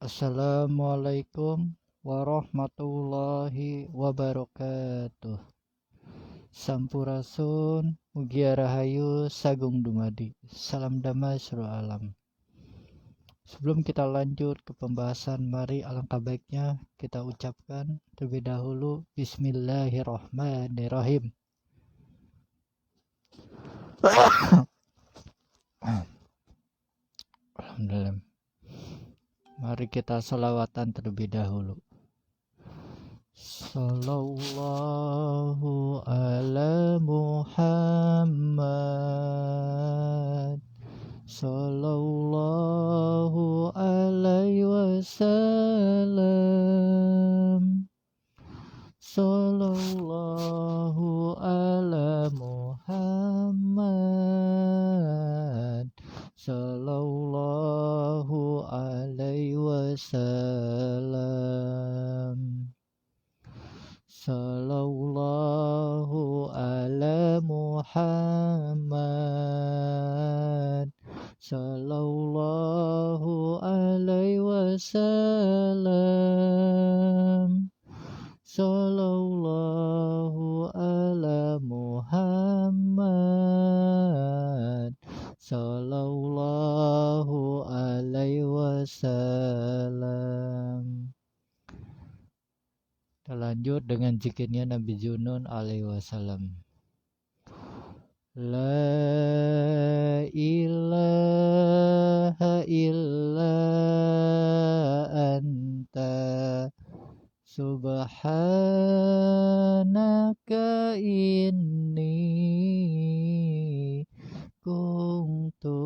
Assalamualaikum warahmatullahi wabarakatuh. Sampurasun, Mugia Rahayu, Sagung Dumadi. Salam damai seluruh alam. Sebelum kita lanjut ke pembahasan, mari alangkah baiknya kita ucapkan terlebih dahulu Bismillahirrahmanirrahim. Alhamdulillah. Mari kita sholawatan terlebih dahulu. Sallallahu ala Muhammad, sallallahu alaihi wasallam, sallallahu ala Muhammad, sallallahu alaihi wasallam. Sallallahu ala Muhammad, sallallahu alaihi wasallam, sallallahu ala Muhammad, sallallahu alaihi wasallam. Kita lanjut dengan zikirnya Nabi Junun alaihi wasallam. La ilaha illa anta subhanaka inni kuntu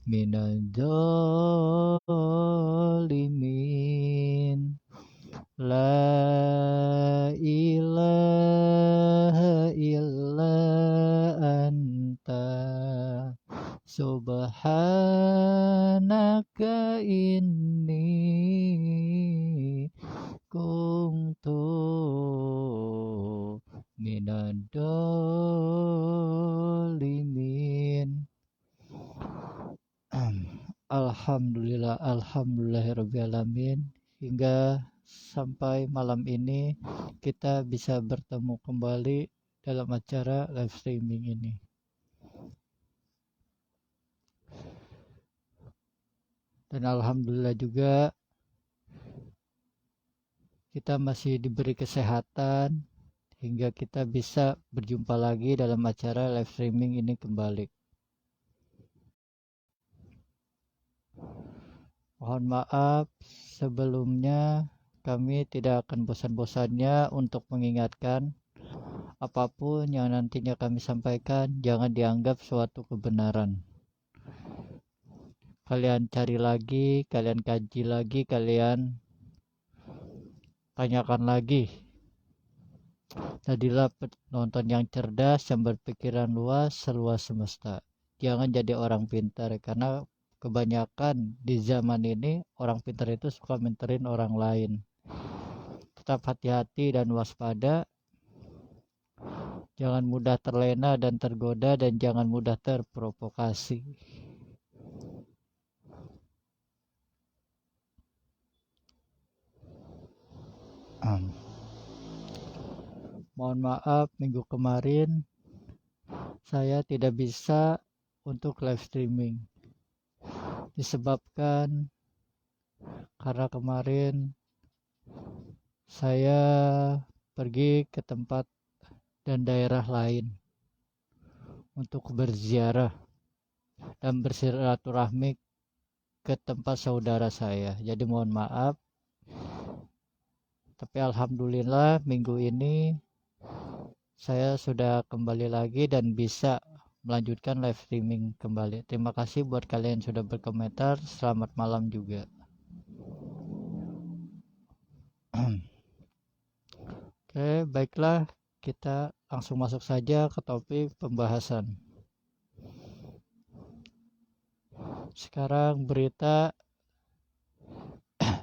minal zalimin. La ilaha illa anta subhanaka inni kuntu minal zalimin. Alhamdulillah, alhamdulillahirrabbilalamin. Hingga sampai malam ini kita bisa bertemu kembali dalam acara live streaming ini. Dan alhamdulillah juga kita masih diberi kesehatan hingga kita bisa berjumpa lagi dalam acara live streaming ini kembali. Mohon maaf sebelumnya, kami tidak akan bosan-bosannya untuk mengingatkan apapun yang nantinya kami sampaikan jangan dianggap suatu kebenaran. Kalian cari lagi, kalian kaji lagi, kalian tanyakan lagi. Jadilah penonton yang cerdas, yang berpikiran luas, seluas semesta. Jangan jadi orang pintar, karena kebanyakan di zaman ini orang pintar itu suka menterin orang lain. Tetap hati-hati dan waspada. Jangan mudah terlena dan tergoda, dan jangan mudah terprovokasi. Mohon maaf, minggu kemarin saya tidak bisa untuk live streaming. Disebabkan karena kemarin saya pergi ke tempat dan daerah lain untuk berziarah dan bersilaturahmi ke tempat saudara saya. Jadi mohon maaf. Tapi alhamdulillah minggu ini saya sudah kembali lagi dan bisa melanjutkan live streaming kembali. Terima kasih buat kalian yang sudah berkomentar. Selamat malam juga. Oke, baiklah, kita langsung masuk saja ke topik pembahasan. Sekarang berita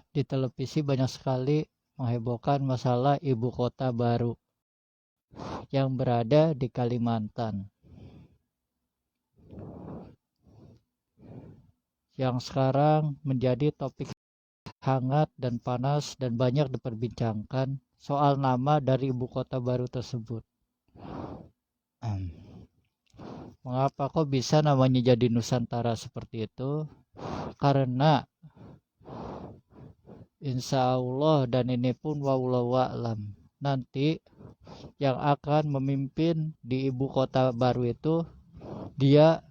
di televisi banyak sekali menghebohkan masalah ibu kota baru yang berada di Kalimantan. yang sekarang menjadi topik hangat dan panas dan banyak diperbincangkan soal nama dari ibu kota baru tersebut. Mengapa kok bisa namanya jadi Nusantara seperti itu? Karena insya Allah, dan ini pun wallahu a'lam, nanti yang akan memimpin di ibu kota baru itu dia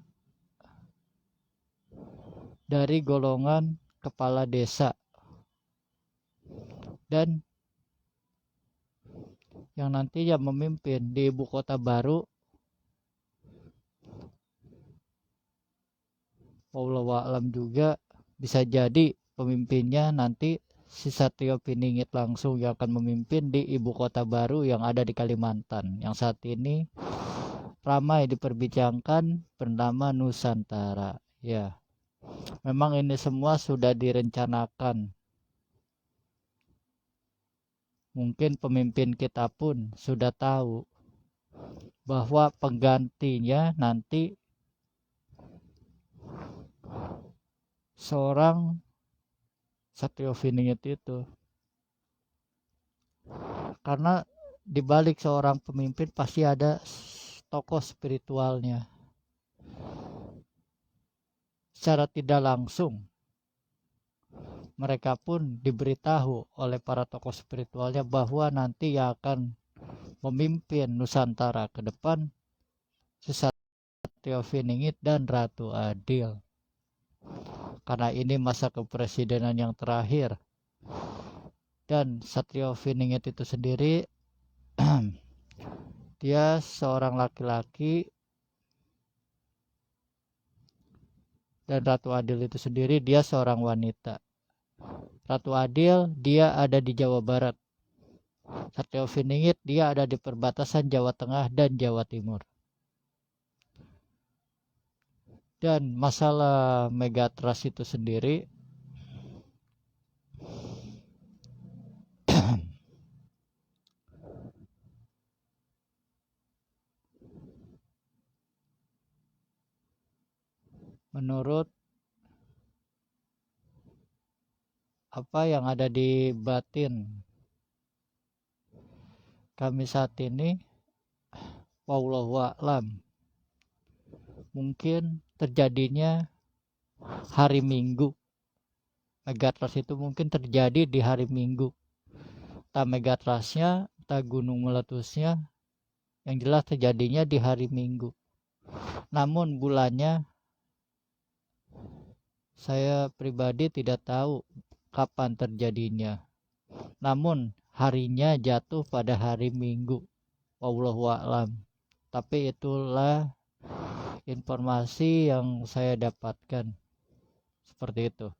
dari golongan kepala desa, dan yang nanti yang memimpin di ibu kota baru wallahu a'lam juga bisa jadi pemimpinnya nanti si Satrio Piningit langsung yang akan memimpin di ibu kota baru yang ada di Kalimantan yang saat ini ramai diperbincangkan bernama Nusantara. Ya, memang ini semua sudah direncanakan. Mungkin pemimpin kita pun sudah tahu bahwa penggantinya nanti seorang Satrio Piningit itu. Karena di balik seorang pemimpin pasti ada tokoh spiritualnya. Secara tidak langsung mereka pun diberitahu oleh para tokoh spiritualnya bahwa nanti yang akan memimpin Nusantara ke depan Satrio Piningit dan Ratu Adil. Karena ini masa kepresidenan yang terakhir. Dan Satrio Piningit itu sendiri dia seorang laki-laki, dan Ratu Adil itu sendiri dia seorang wanita. Ratu Adil dia ada di Jawa Barat. Satrio Piningit dia ada di perbatasan Jawa Tengah dan Jawa Timur. Dan masalah Megatrust itu sendiri menurut apa yang ada di batin kami saat ini, wallahu a'lam, mungkin terjadinya hari Minggu. Megatrust itu mungkin terjadi di hari Minggu. Entah Megatrustnya, entah gunung meletusnya, yang jelas terjadinya di hari Minggu. Namun bulannya saya pribadi tidak tahu kapan terjadinya. Namun harinya jatuh pada hari Minggu. Wallahu a'lam. Tapi itulah informasi yang saya dapatkan. Seperti itu.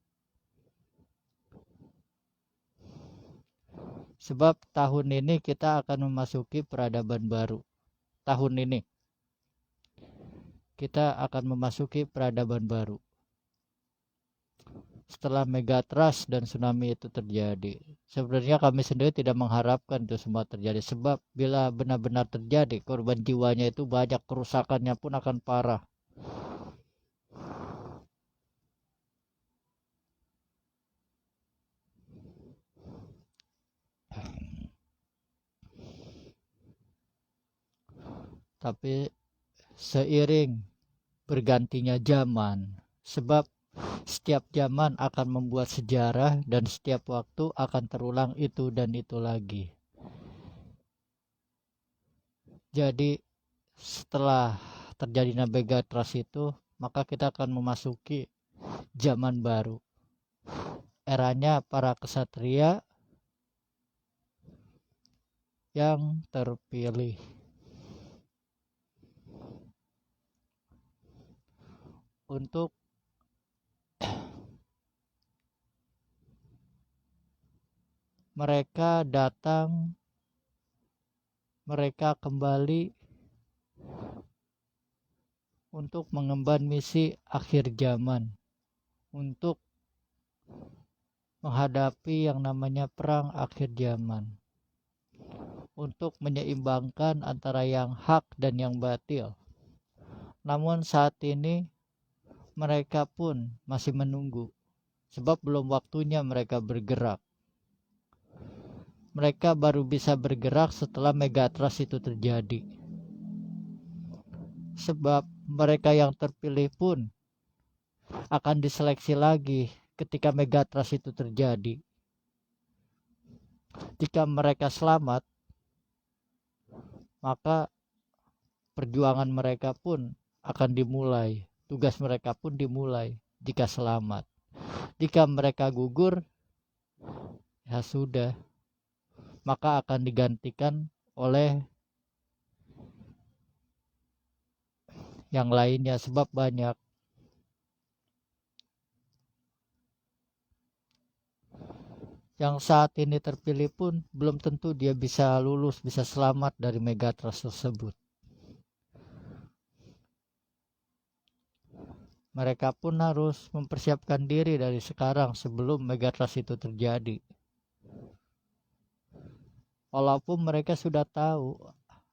Sebab tahun ini kita akan memasuki peradaban baru. Tahun ini kita akan memasuki peradaban baru. Setelah Megatrust dan tsunami itu terjadi, sebenarnya kami sendiri tidak mengharapkan itu semua terjadi. Sebab bila benar-benar terjadi, korban jiwanya itu banyak, kerusakannya pun akan parah. Tapi seiring bergantinya zaman, sebab setiap zaman akan membuat sejarah dan setiap waktu akan terulang itu dan itu lagi. Jadi setelah terjadinya Megatrust itu, maka kita akan memasuki zaman baru. Eranya para kesatria yang terpilih. Untuk mereka datang, mereka kembali untuk mengemban misi akhir zaman, untuk menghadapi yang namanya perang akhir zaman, untuk menyeimbangkan antara yang hak dan yang batil. Namun saat ini mereka pun masih menunggu, sebab belum waktunya mereka bergerak. Mereka baru bisa bergerak setelah megatrust itu terjadi. Sebab mereka yang terpilih pun akan diseleksi lagi ketika megatrust itu terjadi. Jika mereka selamat, maka perjuangan mereka pun akan dimulai. Tugas mereka pun dimulai jika selamat. Jika mereka gugur, ya sudah, maka akan digantikan oleh yang lainnya, sebab banyak. Yang saat ini terpilih pun belum tentu dia bisa lulus, bisa selamat dari megatrust tersebut. Mereka pun harus mempersiapkan diri dari sekarang sebelum megatrust itu terjadi. Walaupun mereka sudah tahu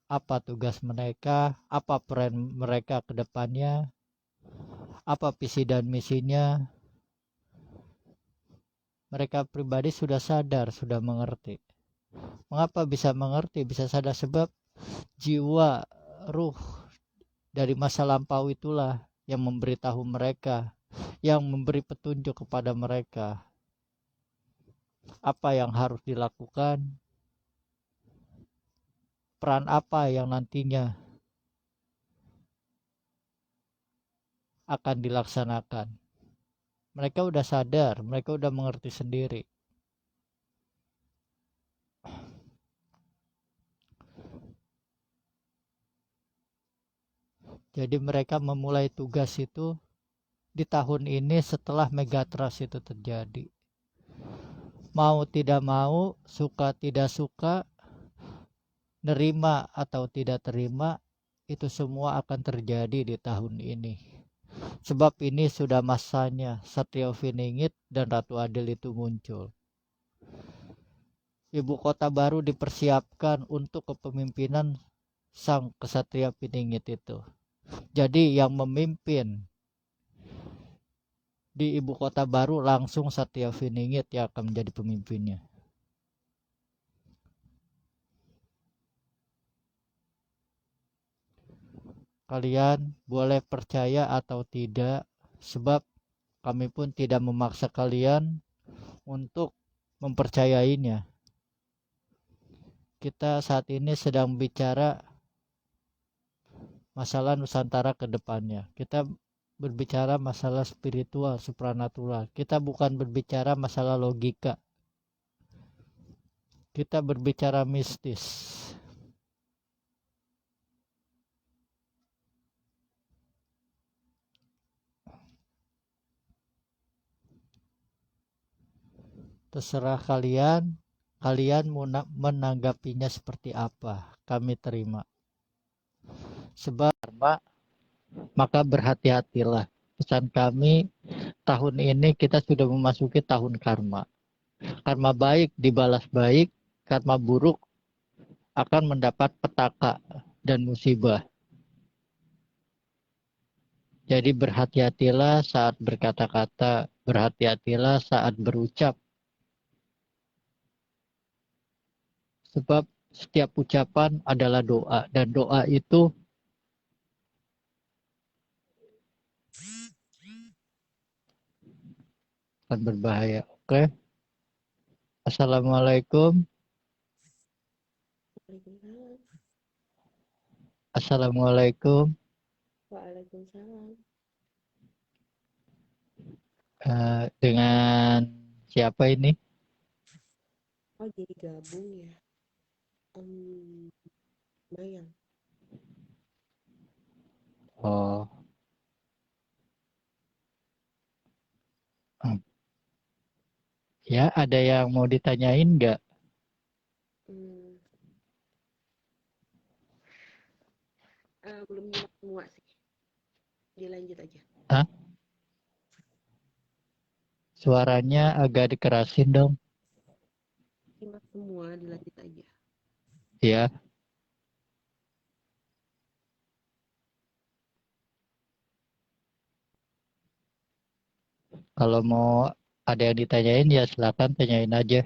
apa tugas mereka, apa peran mereka ke depannya, apa visi dan misinya, mereka pribadi sudah sadar, sudah mengerti. Mengapa bisa mengerti, bisa sadar? Sebab jiwa, ruh dari masa lampau itulah yang memberitahu mereka, yang memberi petunjuk kepada mereka apa yang harus dilakukan, peran apa yang nantinya akan dilaksanakan. Mereka udah sadar, mereka udah mengerti sendiri. Jadi mereka memulai tugas itu di tahun ini setelah megatrust itu terjadi. Mau tidak mau, suka tidak suka, nerima atau tidak terima, itu semua akan terjadi di tahun ini. Sebab ini sudah masanya Satrio-Viningit dan Ratu Adil itu muncul. Ibu kota baru dipersiapkan untuk kepemimpinan sang Kesatria Piningit itu. Jadi yang memimpin di ibu kota baru langsung Satrio-Viningit yang akan menjadi pemimpinnya. Kalian boleh percaya atau tidak, sebab kami pun tidak memaksa kalian untuk mempercayainya. Kita saat ini sedang bicara masalah Nusantara ke depannya. Kita berbicara masalah spiritual, supranatural. Kita bukan berbicara masalah logika. Kita berbicara mistis. Terserah kalian, kalian menanggapinya seperti apa. Kami terima. Sebab karma, maka berhati-hatilah. Pesan kami, tahun ini kita sudah memasuki tahun karma. Karma baik dibalas baik, karma buruk akan mendapat petaka dan musibah. Jadi berhati-hatilah saat berkata-kata, berhati-hatilah saat berucap. Sebab setiap ucapan adalah doa, dan doa itu akan berbahaya. Oke? Assalamualaikum. Waalaikumsalam. Assalamualaikum. Waalaikumsalam. Dengan siapa ini? Oh, jadi gabung ya. Bayang. Oh, ya ada yang mau ditanyain nggak? Hmm, belum nyimak semua sih. Dilanjut aja. Hah? Suaranya agak dikerasin dong. Nyimak semua, dilanjut aja. Ya, Kalau mau ada yang ditanyain ya silakan tanyain aja.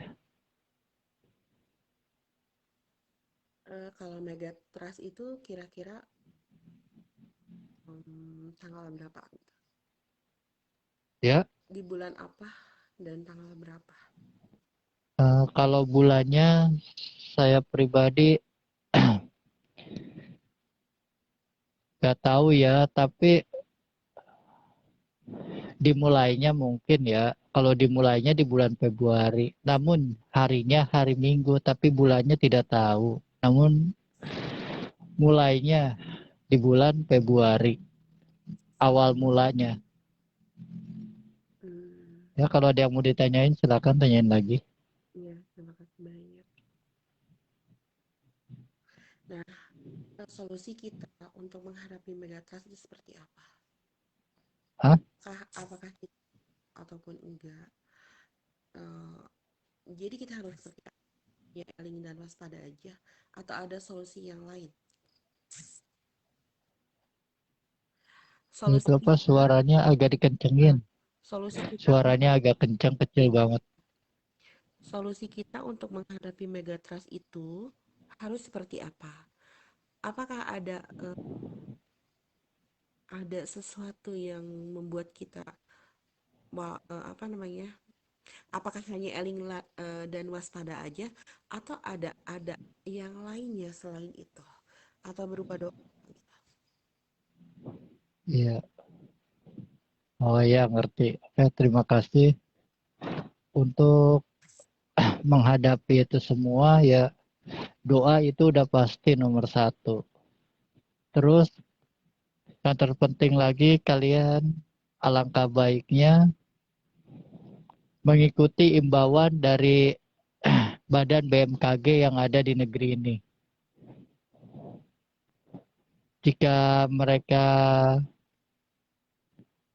Kalau Megatrust itu kira-kira tanggal berapa? Ya, Di bulan apa dan tanggal berapa? kalau bulannya saya pribadi nggak tahu ya, tapi dimulainya mungkin ya. Kalau dimulainya di bulan Februari, namun harinya hari Minggu, tapi bulannya tidak tahu. Namun mulainya di bulan Februari, awal mulanya. Hmm, Ya, kalau ada yang mau ditanyain, silakan tanyain lagi. iya, terima kasih banyak. Nah, solusi kita untuk menghadapi Megatrust itu seperti apa? Hah? Apakah kita ataupun enggak? Eh, jadi kita harus seperti apa? Ya, eling dan waspada aja, atau ada solusi yang lain? Itu Solusi apa kita, suaranya agak dikencengin. eh, solusi kita Suaranya untuk agak kencang kecil banget. solusi kita untuk menghadapi Megatrust itu harus seperti apa? Apakah ada sesuatu yang membuat kita apa namanya? Apakah hanya dan waspada aja, atau ada yang lainnya selain itu, atau berupa doa? Iya. Oh ya, ngerti. Oke, terima kasih. Untuk menghadapi itu semua ya doa itu udah pasti nomor satu. Terus yang terpenting lagi kalian alangkah baiknya mengikuti imbauan dari Badan BMKG yang ada di negeri ini. Jika mereka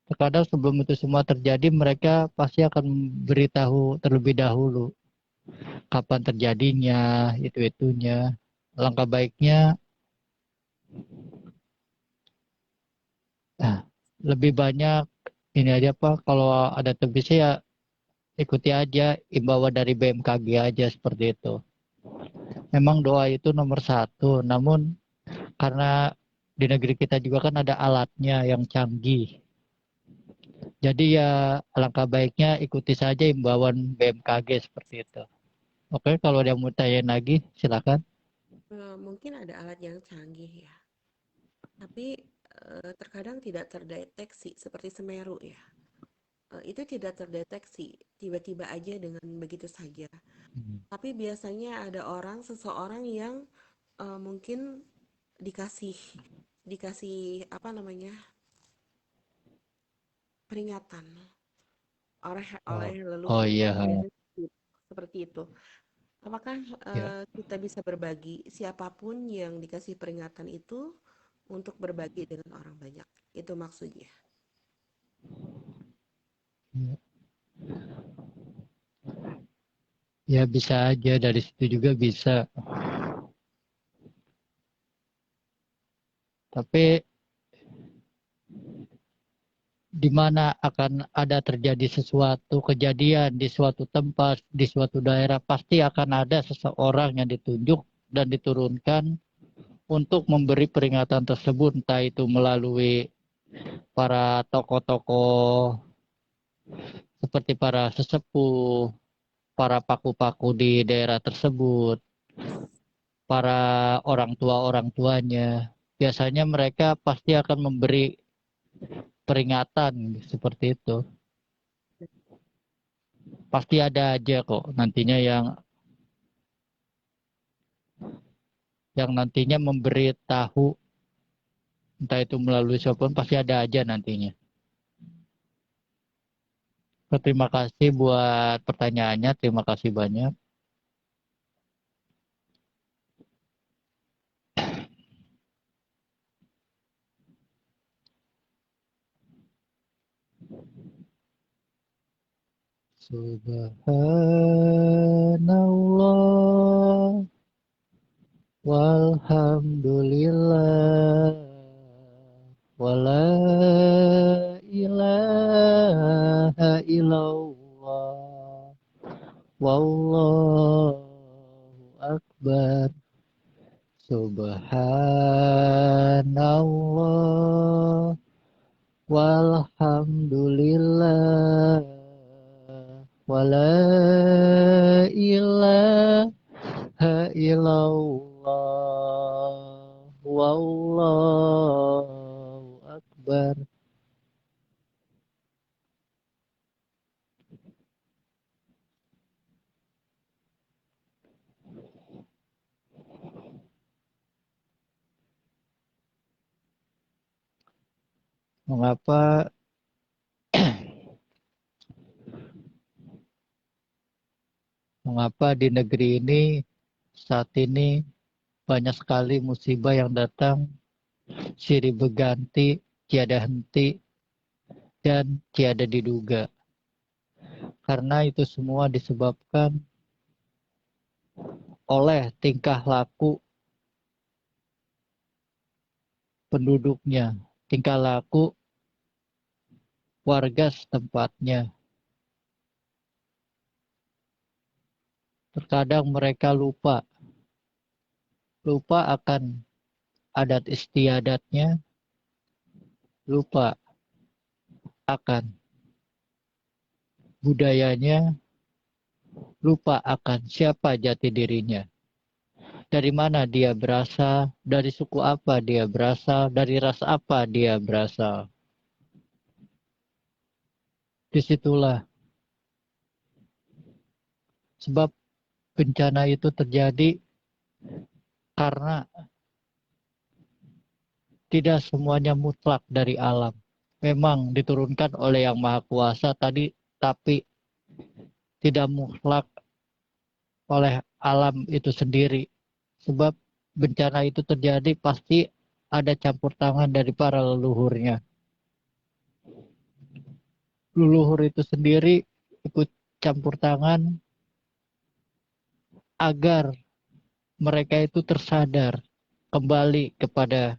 terkadang sebelum itu semua terjadi mereka pasti akan beritahu terlebih dahulu kapan terjadinya itu-itunya. Langkah baiknya nah, lebih banyak ini aja Pak, kalau ada bisa ya ikuti aja imbauan dari BMKG aja seperti itu. Memang doa itu nomor satu, namun karena di negeri kita juga kan ada alatnya yang canggih. Jadi ya alangkah baiknya ikuti saja imbauan BMKG seperti itu. Oke, kalau ada yang mau tanya lagi, silakan. Mungkin ada alat yang canggih ya, tapi terkadang tidak terdeteksi seperti Semeru ya. Itu tidak terdeteksi tiba-tiba aja dengan begitu saja. Tapi biasanya ada seseorang yang mungkin dikasih dikasih apa namanya, peringatan oleh Oh, oleh oh leluhur. iya, Biasanya seperti itu. Apakah ya, kita bisa berbagi, siapapun yang dikasih peringatan itu, untuk berbagi dengan orang banyak? Itu maksudnya. ya, ya bisa aja dari situ juga bisa. Tapi di mana akan ada terjadi sesuatu kejadian di suatu tempat, di suatu daerah, pasti akan ada seseorang yang ditunjuk dan diturunkan untuk memberi peringatan tersebut, entah itu melalui para tokoh-tokoh seperti para sesepuh, para paku-paku di daerah tersebut, para orang tuanya. Biasanya mereka pasti akan memberi peringatan seperti itu. Pasti ada aja kok nantinya yang nantinya memberi tahu entah itu melalui siapapun pasti ada aja nantinya. Terima kasih buat pertanyaannya, terima kasih banyak. Subhanallah walhamdulillah wala ilaha illallah, wallahu akbar, subhanallah, walhamdulillah, wala ilaha illallah, wallahu akbar. Mengapa mengapa di negeri ini saat ini banyak sekali musibah yang datang silih berganti, tiada henti dan tiada diduga. Karena itu semua disebabkan oleh tingkah laku penduduknya, tingkah laku warga setempatnya. Terkadang mereka lupa akan adat istiadatnya, lupa akan budayanya, lupa akan siapa jati dirinya. Dari mana dia berasal, dari suku apa dia berasal, dari ras apa dia berasal. Disitulah sebab bencana itu terjadi karena tidak semuanya mutlak dari alam. Memang diturunkan oleh Yang Maha Kuasa tadi, tapi tidak mutlak oleh alam itu sendiri. Sebab bencana itu terjadi pasti ada campur tangan dari para leluhurnya. Leluhur itu sendiri ikut campur tangan agar mereka itu tersadar kembali kepada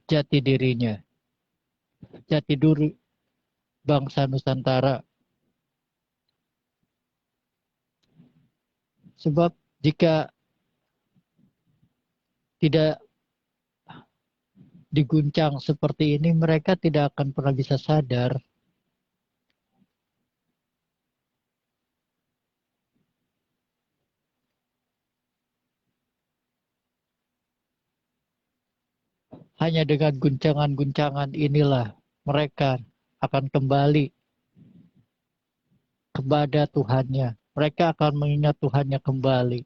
jati dirinya, jati diri bangsa Nusantara. Sebab jika tidak diguncang seperti ini, mereka tidak akan pernah bisa sadar. Hanya dengan guncangan-guncangan inilah mereka akan kembali kepada Tuhannya. Mereka akan mengingat Tuhannya kembali.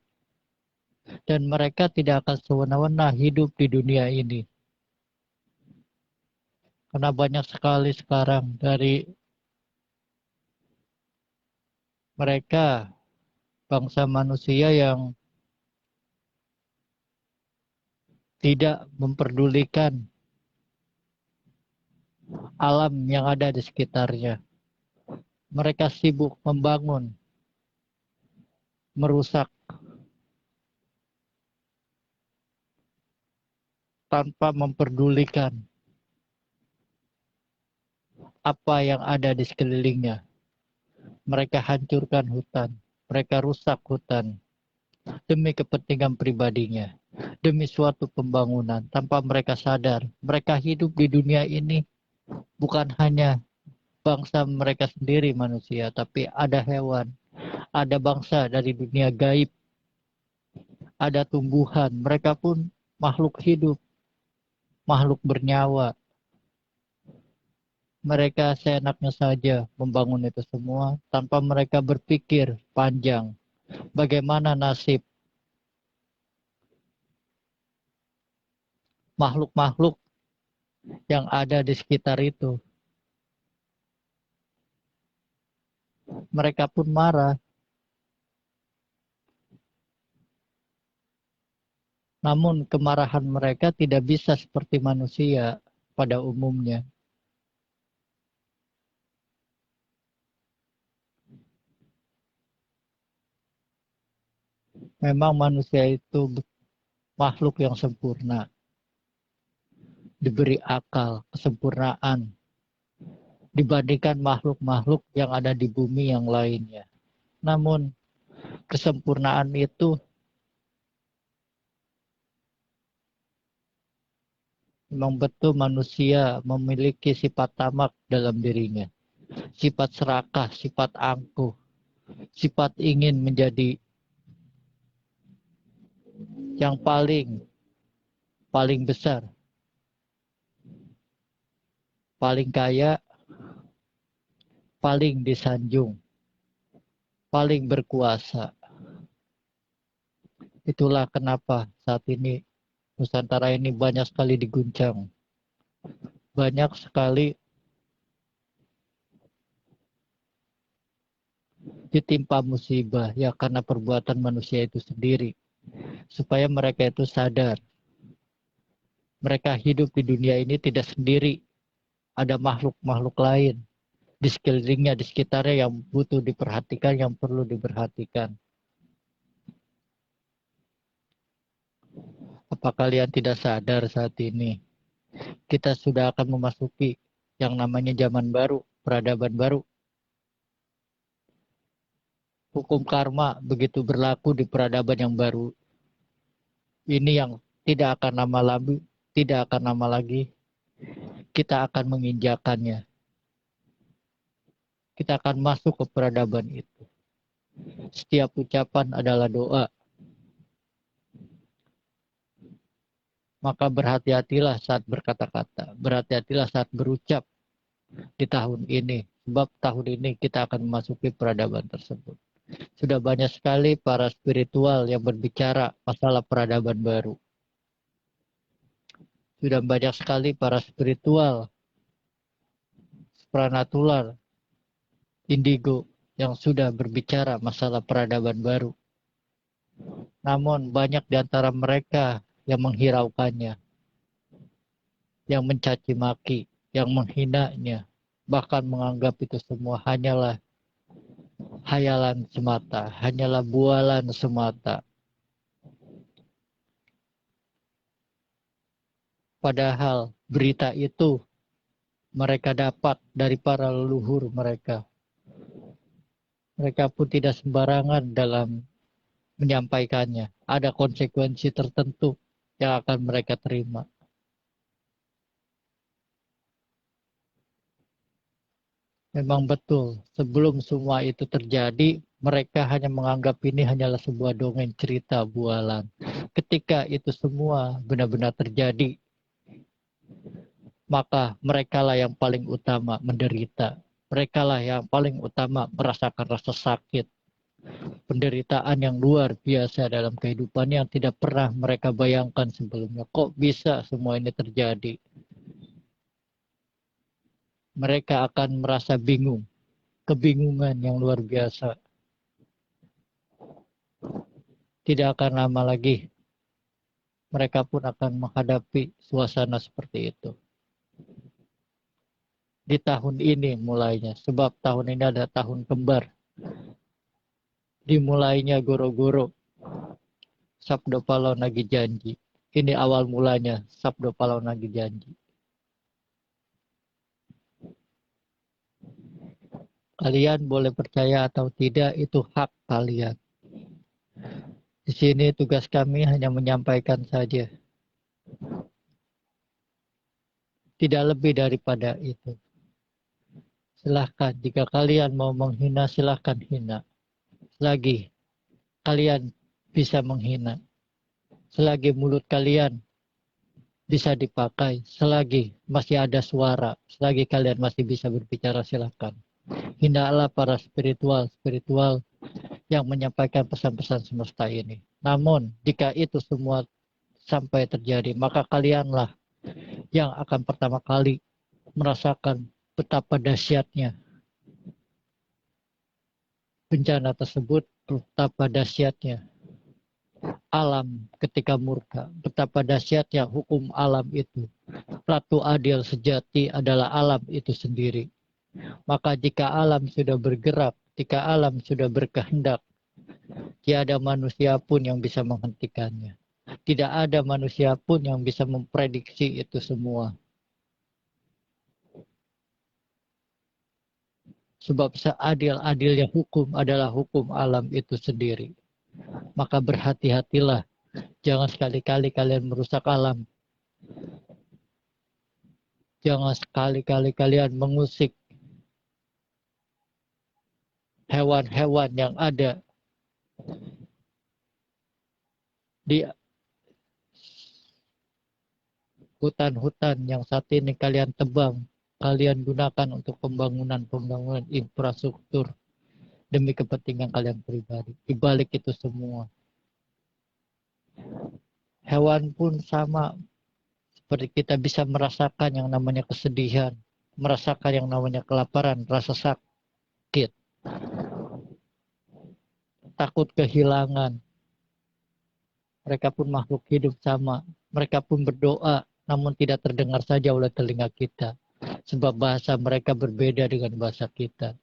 Dan mereka tidak akan sewena-wena hidup di dunia ini. Karena banyak sekali sekarang dari mereka bangsa manusia yang tidak memperdulikan alam yang ada di sekitarnya. Mereka sibuk membangun, merusak tanpa memperdulikan apa yang ada di sekelilingnya. Mereka hancurkan hutan, mereka rusak hutan demi kepentingan pribadinya, demi suatu pembangunan tanpa mereka sadar. Mereka hidup di dunia ini bukan hanya bangsa mereka sendiri manusia, tapi ada hewan, ada bangsa dari dunia gaib, ada tumbuhan, mereka pun makhluk hidup, makhluk bernyawa. Mereka seenaknya saja membangun itu semua tanpa mereka berpikir panjang bagaimana nasib makhluk-makhluk yang ada di sekitar itu. Mereka pun marah. Namun kemarahan mereka tidak bisa seperti manusia pada umumnya. Memang manusia itu makhluk yang sempurna, diberi akal, kesempurnaan, dibandingkan makhluk-makhluk yang ada di bumi yang lainnya. Namun kesempurnaan itu memang betul manusia memiliki sifat tamak dalam dirinya. Sifat serakah, sifat angkuh, sifat ingin menjadi yang paling besar, paling kaya, paling disanjung, paling berkuasa. Itulah kenapa saat ini Nusantara ini banyak sekali diguncang. Banyak sekali ditimpa musibah ya karena perbuatan manusia itu sendiri. Supaya mereka itu sadar. Mereka hidup di dunia ini tidak sendiri. Ada makhluk-makhluk lain di sekelilingnya, di sekitarnya yang butuh diperhatikan, yang perlu diperhatikan. Apa kalian tidak sadar saat ini? Kita sudah akan memasuki yang namanya zaman baru, peradaban baru. Hukum karma begitu berlaku di peradaban yang baru. Ini yang tidak akan lama lagi kita akan menginjakannya. Kita akan masuk ke peradaban itu. Setiap ucapan adalah doa. Maka berhati-hatilah saat berkata-kata. Berhati-hatilah saat berucap di tahun ini. Sebab tahun ini kita akan memasuki peradaban tersebut. Sudah banyak sekali para spiritual yang berbicara masalah peradaban baru. Sudah banyak sekali para spiritual, supranatural, indigo yang sudah berbicara masalah peradaban baru. Namun banyak di antara mereka yang menghiraukannya, yang mencaci maki, yang menghinanya, bahkan menganggap itu semua hanyalah hayalan semata, hanyalah bualan semata. Padahal berita itu mereka dapat dari para leluhur mereka. Mereka pun tidak sembarangan dalam menyampaikannya. Ada konsekuensi tertentu yang akan mereka terima. Memang betul, sebelum semua itu terjadi, mereka hanya menganggap ini hanyalah sebuah dongeng cerita bualan. Ketika itu semua benar-benar terjadi, maka merekalah yang paling utama menderita. Merekalah yang paling utama merasakan rasa sakit, penderitaan yang luar biasa dalam kehidupan yang tidak pernah mereka bayangkan sebelumnya. Kok bisa semua ini terjadi? Mereka akan merasa bingung, kebingungan yang luar biasa. Tidak akan lama lagi mereka pun akan menghadapi suasana seperti itu. Di tahun ini mulainya, sebab tahun ini ada tahun kembar. Dimulainya goro-goro, Sabdo Palau Nagi Janji. Ini awal mulanya, Sabdo Palau Nagi Janji. Kalian boleh percaya atau tidak, itu hak kalian. Di sini tugas kami hanya menyampaikan saja. Tidak lebih daripada itu. Silahkan, jika kalian mau menghina, silahkan hina. Selagi kalian bisa menghina. Selagi mulut kalian bisa dipakai. Selagi masih ada suara. Selagi kalian masih bisa berbicara, silahkan. Hinalah para spiritual yang menyampaikan pesan-pesan semesta ini. Namun, jika itu semua sampai terjadi, maka kalianlah yang akan pertama kali merasakan betapa dahsyatnya bencana tersebut, betapa dahsyatnya alam ketika murka, betapa dahsyatnya hukum alam itu. Ratu adil sejati adalah alam itu sendiri. Maka jika alam sudah bergerak, jika alam sudah berkehendak, tiada manusia pun yang bisa menghentikannya. Tidak ada manusia pun yang bisa memprediksi itu semua. Sebab seadil-adilnya hukum adalah hukum alam itu sendiri. Maka berhati-hatilah, jangan sekali-kali kalian merusak alam. Jangan sekali-kali kalian mengusik hewan-hewan yang ada di hutan-hutan yang saat ini kalian tebang, kalian gunakan untuk pembangunan infrastruktur demi kepentingan kalian pribadi. Di balik itu semua, hewan pun sama seperti kita bisa merasakan yang namanya kesedihan, merasakan yang namanya kelaparan, rasa sakit, takut kehilangan. Mereka pun makhluk hidup sama. Mereka pun berdoa, namun tidak terdengar saja oleh telinga kita. Sebab bahasa mereka berbeda dengan bahasa kita.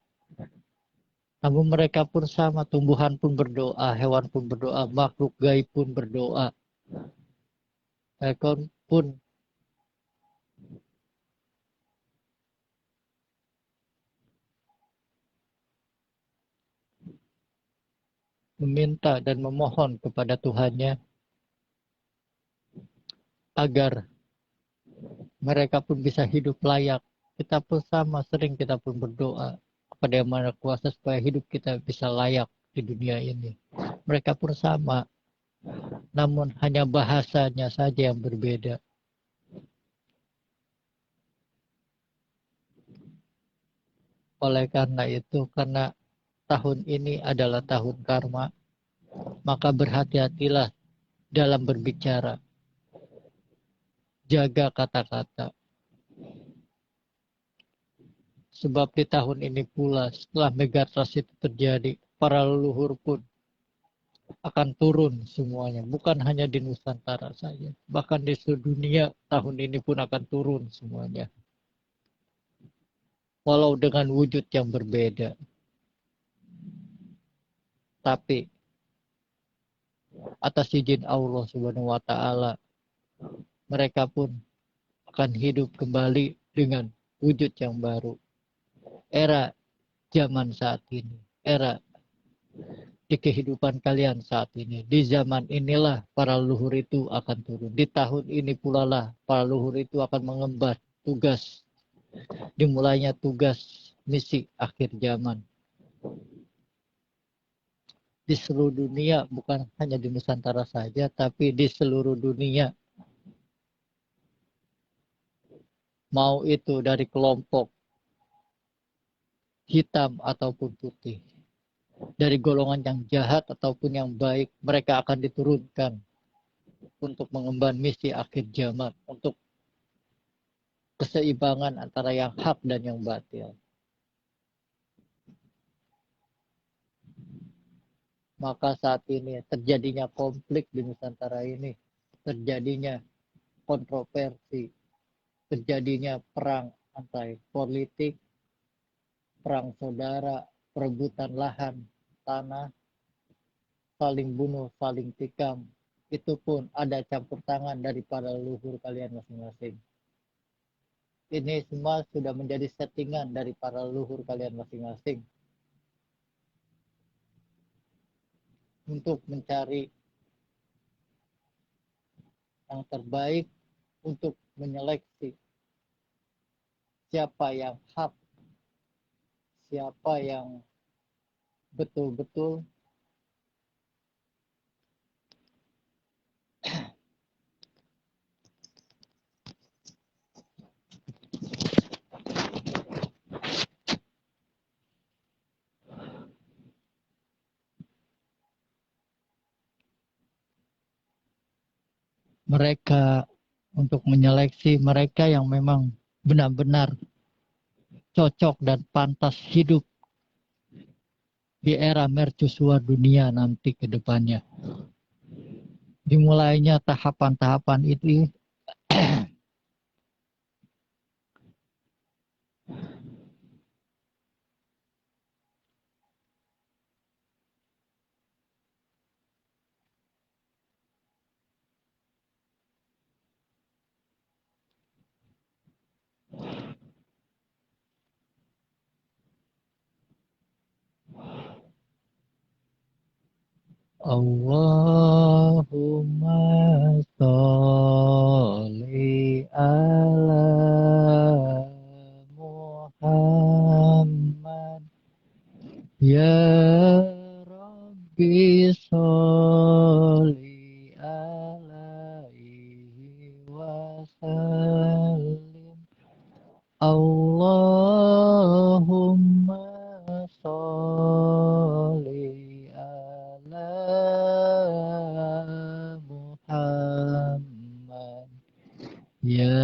Namun mereka pun sama, tumbuhan pun berdoa, hewan pun berdoa, makhluk gaib pun berdoa. Mereka pun meminta dan memohon kepada Tuhannya agar mereka pun bisa hidup layak. Kita pun sama, sering kita pun berdoa kepada Yang Maha Kuasa supaya hidup kita bisa layak di dunia ini. Mereka pun sama, namun hanya bahasanya saja yang berbeda. Oleh karena itu, karena tahun ini adalah tahun karma, maka berhati-hatilah dalam berbicara. Jaga kata-kata. Sebab di tahun ini pula setelah Megatras itu terjadi, para leluhur pun akan turun semuanya. Bukan hanya di Nusantara saja. Bahkan di seluruh dunia tahun ini pun akan turun semuanya. Walau dengan wujud yang berbeda. Tapi atas izin Allah Subhanahu wa taala, mereka pun akan hidup kembali dengan wujud yang baru. Era zaman saat ini, era di kehidupan kalian saat ini. Di zaman inilah para leluhur itu akan turun. Di tahun ini pula lah para leluhur itu akan mengemban tugas, dimulainya tugas misi akhir zaman. Di seluruh dunia, bukan hanya di Nusantara saja, tapi di seluruh dunia. Mau itu dari kelompok hitam ataupun putih. Dari golongan yang jahat ataupun yang baik, mereka akan diturunkan untuk mengemban misi akhir zaman, untuk keseimbangan antara yang hak dan yang batil. Maka saat ini terjadinya konflik di Nusantara ini, terjadinya kontroversi, terjadinya perang antar politik, perang saudara, perebutan lahan, tanah, saling bunuh, saling tikam, itu pun ada campur tangan dari para leluhur kalian masing-masing. Ini semua sudah menjadi settingan dari para leluhur kalian masing-masing untuk mencari yang terbaik, untuk menyeleksi siapa yang hak, siapa yang betul-betul mereka, untuk menyeleksi mereka yang memang benar-benar cocok dan pantas hidup di era mercusuar dunia nanti ke depannya. Dimulainya tahapan-tahapan itu Allahumma sholli ala Muhammad. Ya Rabbi sholli alaihi wasallim. Allahumma sholli ala Muhammad. Ya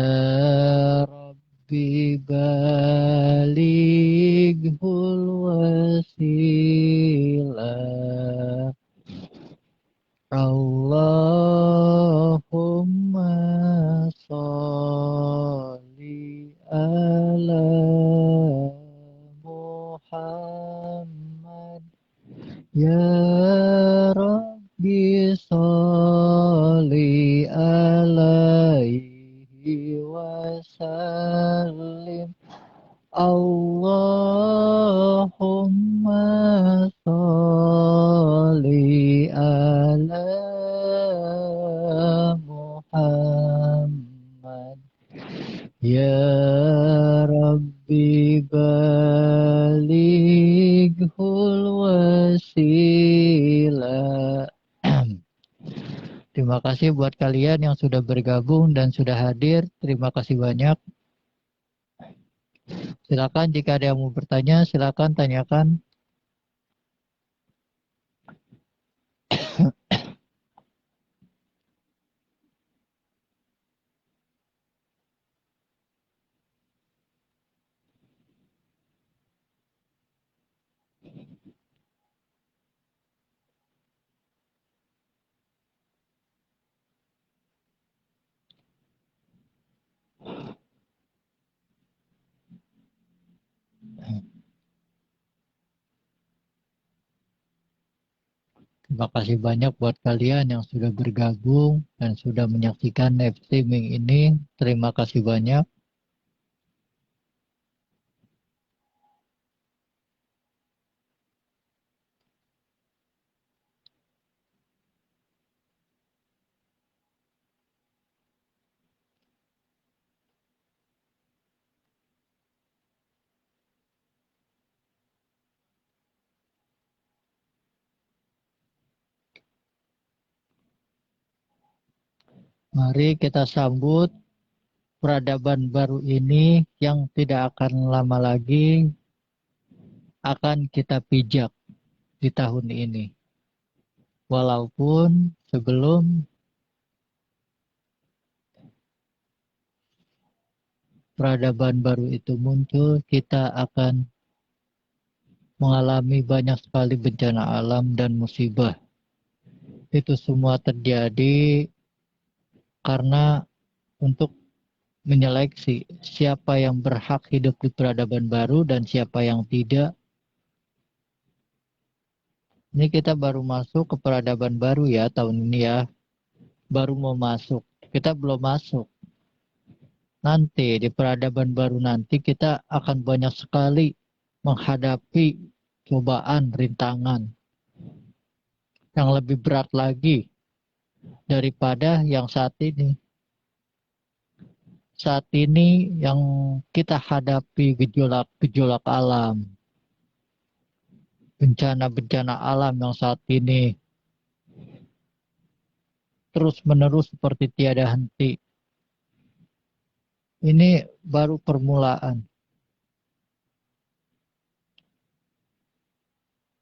Rabbi balighul wasilah. Allahumma sholli ala Muhammad. Ya Rabbi sholli alaihi wasallim. Allahumma sholli ala Muhammad. Ya Rabbi balighul wasilah. Terima kasih buat kalian yang sudah bergabung dan sudah hadir. Terima kasih banyak. Silakan jika ada yang mau bertanya, silakan tanyakan. Terima kasih banyak buat kalian yang sudah bergabung dan sudah menyaksikan live streaming ini. Terima kasih banyak. Mari kita sambut peradaban baru ini yang tidak akan lama lagi akan kita pijak di tahun ini. Walaupun sebelum peradaban baru itu muncul, kita akan mengalami banyak sekali bencana alam dan musibah. Itu semua terjadi karena untuk menyeleksi siapa yang berhak hidup di peradaban baru dan siapa yang tidak. Ini kita baru masuk ke peradaban baru ya tahun ini ya. Baru mau masuk. Kita belum masuk. Nanti di peradaban baru nanti kita akan banyak sekali menghadapi cobaan, rintangan yang lebih berat lagi daripada yang saat ini. Saat ini yang kita hadapi gejolak-gejolak alam, bencana-bencana alam yang saat ini terus-menerus seperti tiada henti. Ini baru permulaan.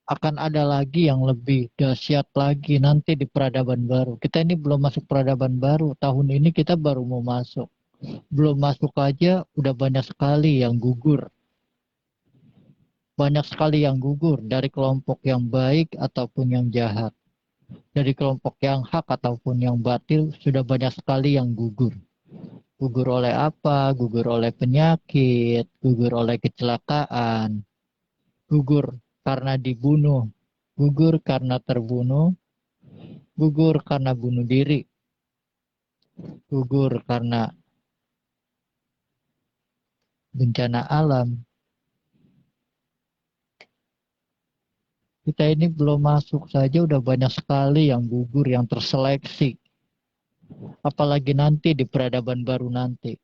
Akan ada lagi yang lebih dahsyat lagi nanti di peradaban baru. Kita ini belum masuk peradaban baru. Tahun ini kita baru mau masuk. Belum masuk aja udah banyak sekali yang gugur. Banyak sekali yang gugur dari kelompok yang baik ataupun yang jahat. Dari kelompok yang hak ataupun yang batil sudah banyak sekali yang gugur. Gugur oleh apa? Gugur oleh penyakit, gugur oleh kecelakaan, gugur karena dibunuh, gugur karena terbunuh, gugur karena bunuh diri, gugur karena bencana alam. Kita ini belum masuk saja udah banyak sekali yang gugur, yang terseleksi. Apalagi nanti di peradaban baru nanti.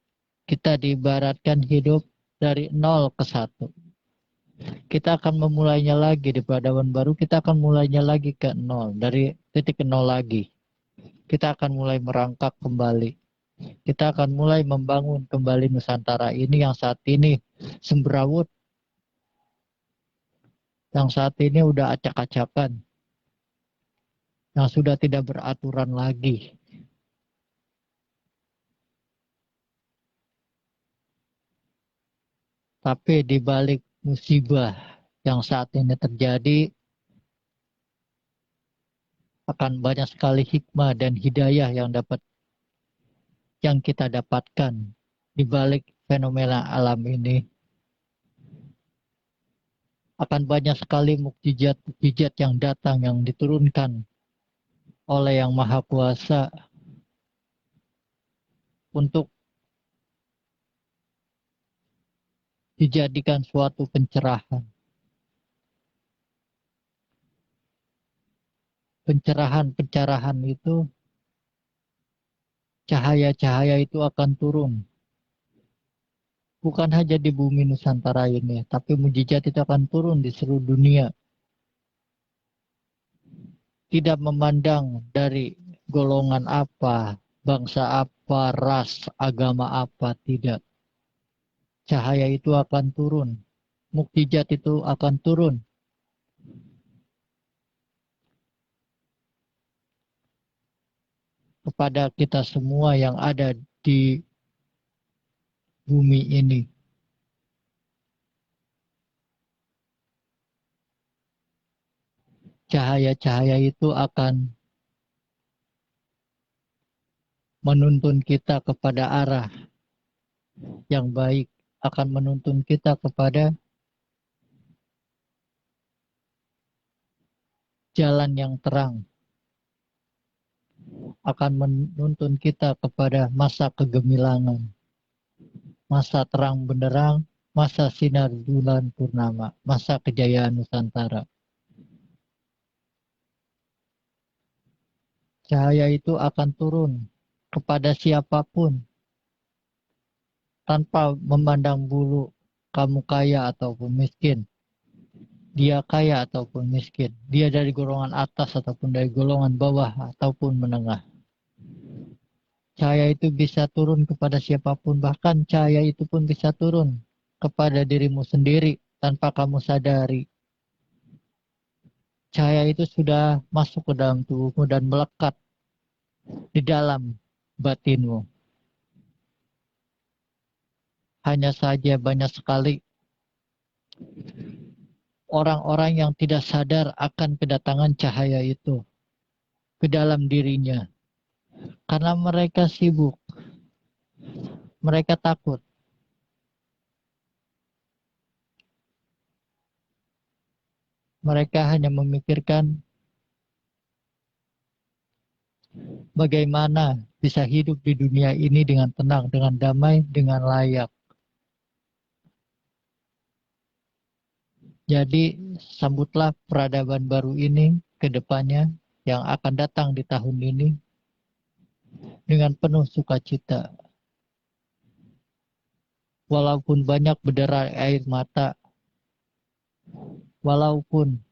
Kita diibaratkan hidup dari 0 ke 1. Kita akan memulainya lagi di peradaban baru, kita akan mulainya lagi ke 0. Dari titik 0 lagi. Kita akan mulai merangkak kembali. Kita akan mulai membangun kembali Nusantara ini yang saat ini semberawut, yang saat ini udah acak-acakan, yang sudah tidak beraturan lagi. Tapi di balik musibah yang saat ini terjadi, akan banyak sekali hikmah dan hidayah yang kita dapatkan di balik fenomena alam ini. Akan banyak sekali mukjizat-mukjizat yang datang, yang diturunkan oleh Yang Maha Kuasa untuk dijadikan suatu pencerahan. Pencerahan-pencerahan itu, cahaya-cahaya itu akan turun. Bukan hanya di bumi Nusantara ini, tapi mujizat itu akan turun di seluruh dunia. Tidak memandang dari golongan apa, bangsa apa, ras, agama apa, tidak. Cahaya itu akan turun. Mukjizat itu akan turun kepada kita semua yang ada di bumi ini. Cahaya-cahaya itu akan menuntun kita kepada arah yang baik, akan menuntun kita kepada jalan yang terang, akan menuntun kita kepada masa kegemilangan, masa terang benderang, masa sinar bulan purnama, masa kejayaan Nusantara. Cahaya itu akan turun kepada siapapun tanpa memandang bulu kamu kaya ataupun miskin. Dia kaya ataupun miskin. Dia dari golongan atas ataupun dari golongan bawah ataupun menengah. Cahaya itu bisa turun kepada siapapun. Bahkan cahaya itu pun bisa turun kepada dirimu sendiri tanpa kamu sadari. Cahaya itu sudah masuk ke dalam tubuhmu dan melekat di dalam batinmu. Hanya saja banyak sekali orang-orang yang tidak sadar akan kedatangan cahaya itu ke dalam dirinya. Karena mereka sibuk, mereka takut. Mereka hanya memikirkan bagaimana bisa hidup di dunia ini dengan tenang, dengan damai, dengan layak. Jadi sambutlah peradaban baru ini ke depannya yang akan datang di tahun ini dengan penuh sukacita. Walaupun banyak berderai air mata, walaupun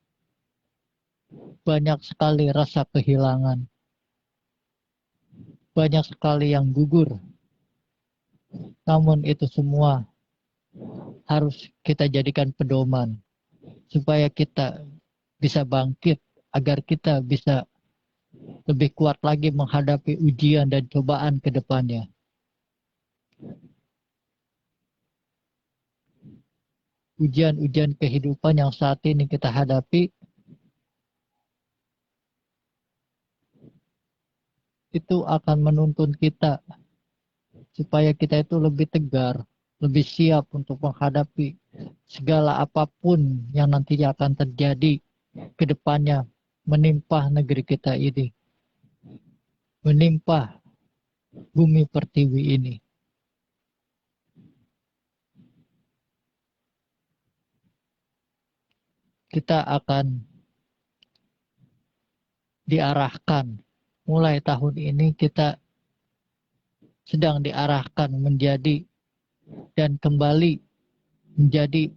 banyak sekali rasa kehilangan, banyak sekali yang gugur, namun itu semua harus kita jadikan pedoman supaya kita bisa bangkit, agar kita bisa lebih kuat lagi menghadapi ujian dan cobaan ke depannya. Ujian-ujian kehidupan yang saat ini kita hadapi itu akan menuntun kita supaya kita itu lebih tegar, lebih siap untuk menghadapi segala apapun yang nantinya akan terjadi ke depannya menimpa negeri kita ini, menimpa bumi pertiwi ini. Kita akan diarahkan. Mulai tahun ini kita sedang diarahkan menjadi dan kembali menjadi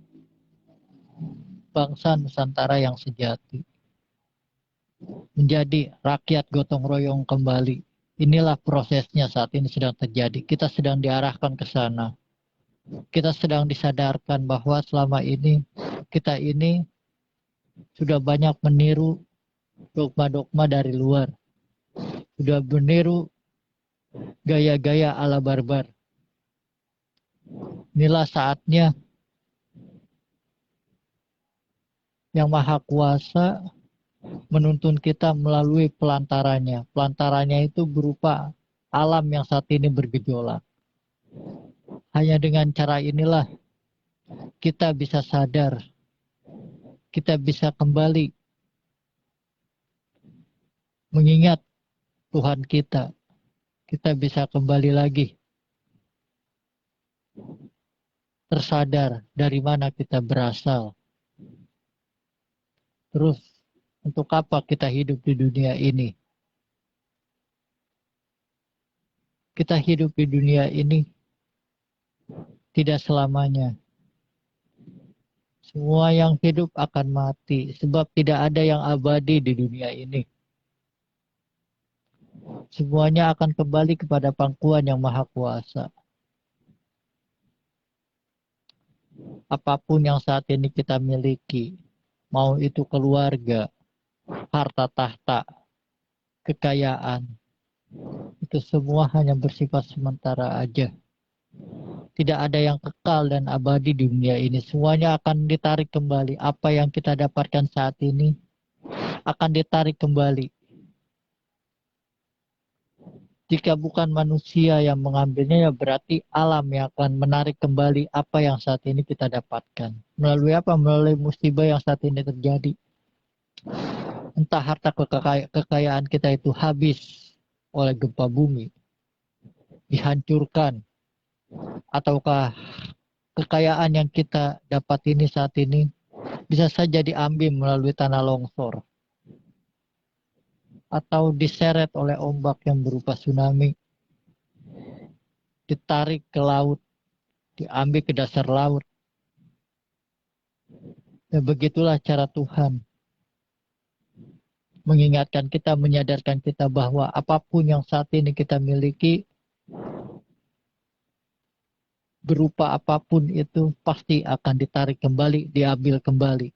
bangsa Nusantara yang sejati. Menjadi rakyat gotong royong kembali. Inilah prosesnya saat ini sedang terjadi. Kita sedang diarahkan ke sana. Kita sedang disadarkan bahwa selama ini kita ini sudah banyak meniru dogma-dogma dari luar. Sudah meniru gaya-gaya ala barbar. Inilah saatnya yang Maha Kuasa menuntun kita melalui pelantarannya. Pelantarannya itu berupa alam yang saat ini bergejolak. Hanya dengan cara inilah kita bisa sadar, kita bisa kembali mengingat Tuhan kita. Kita bisa kembali lagi tersadar dari mana kita berasal. Terus untuk apa kita hidup di dunia ini? Kita hidup di dunia ini tidak selamanya. Semua yang hidup akan mati, sebab tidak ada yang abadi di dunia ini. Semuanya akan kembali kepada pangkuan yang Maha Kuasa. Apapun yang saat ini kita miliki, mau itu keluarga, harta tahta, kekayaan, itu semua hanya bersifat sementara aja. Tidak ada yang kekal dan abadi di dunia ini. Semuanya akan ditarik kembali. Apa yang kita dapatkan saat ini akan ditarik kembali. Jika bukan manusia yang mengambilnya, ya berarti alam yang akan menarik kembali apa yang saat ini kita dapatkan. Melalui apa? Melalui musibah yang saat ini terjadi. Entah harta kekayaan kita itu habis oleh gempa bumi, dihancurkan, ataukah kekayaan yang kita dapat ini saat ini bisa saja diambil melalui tanah longsor atau diseret oleh ombak yang berupa tsunami, ditarik ke laut, diambil ke dasar laut. Dan begitulah cara Tuhan mengingatkan kita, menyadarkan kita bahwa apapun yang saat ini kita miliki, berupa apapun itu pasti akan ditarik kembali, diambil kembali.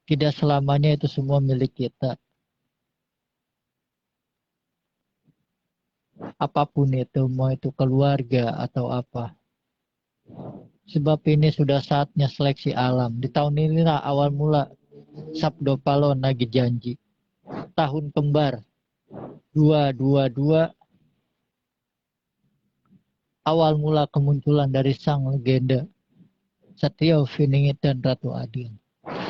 Tidak selamanya itu semua milik kita. Apapun itu, mau itu keluarga atau apa. Sebab ini sudah saatnya seleksi alam. Di tahun inilah awal mula Sabdo Palo Nagi Janji. Tahun kembar 222, awal mula kemunculan dari sang legenda Satria Viningit dan Ratu Adil.